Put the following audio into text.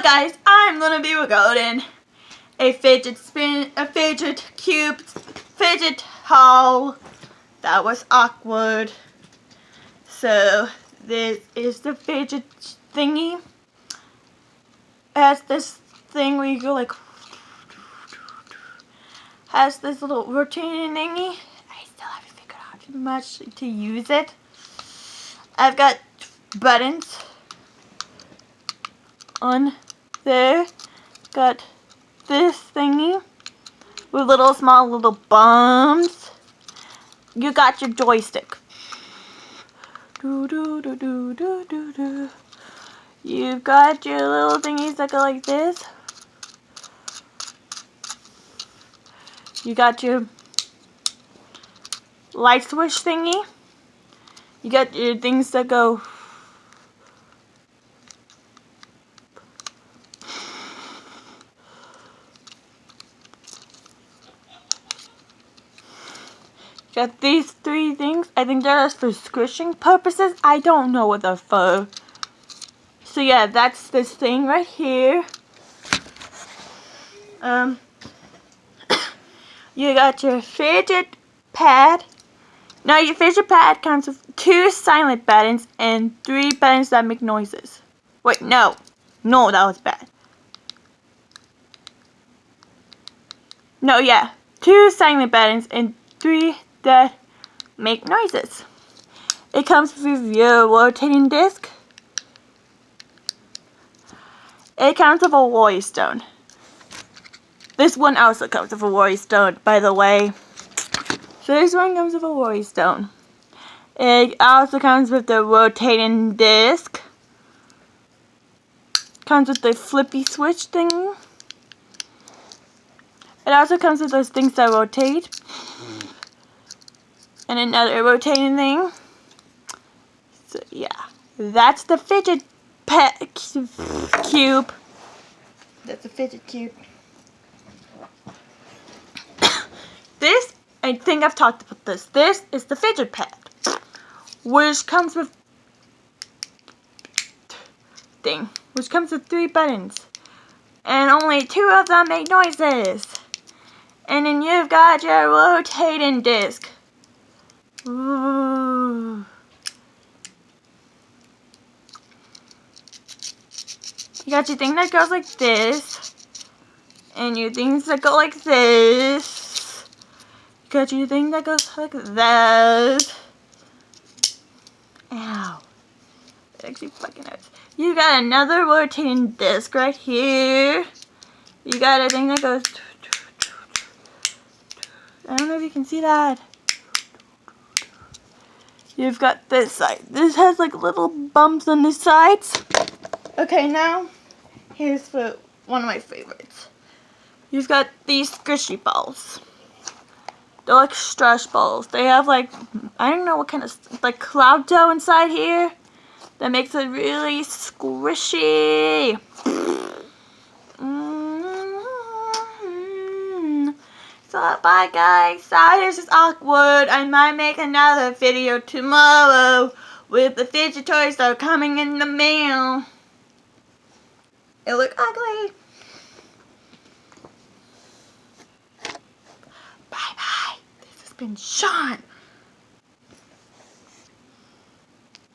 guys, I'm gonna be recording a fidget cube, fidget haul. That was awkward. So this is the fidget thingy. It has this thing where you go like, has this little rotating thingy. I still haven't figured out too much to use it. I've got buttons on there. Got this thingy with small little bumps. You got your joystick. You've got your little thingies that go like this. You got your light switch thingy. You got your things that go. Got these three things. I think they're just for squishing purposes. I don't know what they're for. So yeah, that's this thing right here. You got your fidget pad. Now your fidget pad comes with 2 silent buttons and 3 buttons that make noises. Wait, no. No, that was bad. No, yeah. 2 silent buttons and 3 that make noises. It comes with your rotating disc. It comes with a worry stone. This one also comes with a worry stone, by the way. So this one comes with a worry stone. It also comes with the rotating disc. Comes with the flippy switch thing. It also comes with those things that rotate. And another rotating thing. So yeah, that's the fidget cube. That's the fidget cube. This, I think I've talked about this. This is the fidget pad, which comes with 3 buttons, and only 2 of them make noises. And then you've got your rotating disc. Ooh. You got your thing that goes like this, and your things that go like this. You got your thing that goes like that. Ow. It actually fucking hurts. You got another rotating disc right here. You got a thing that goes. I don't know if you can see that. You've got this side. This has like little bumps on the sides. Okay, now here's for one of my favorites. You've got these squishy balls. They're like stretch balls. They have like, I don't know what kind of, like cloud dough inside here that makes it really squishy. So bye guys. Sorry this is awkward. I might make another video tomorrow with the fidget toys that are coming in the mail. It look ugly. Bye bye. This has been Sean.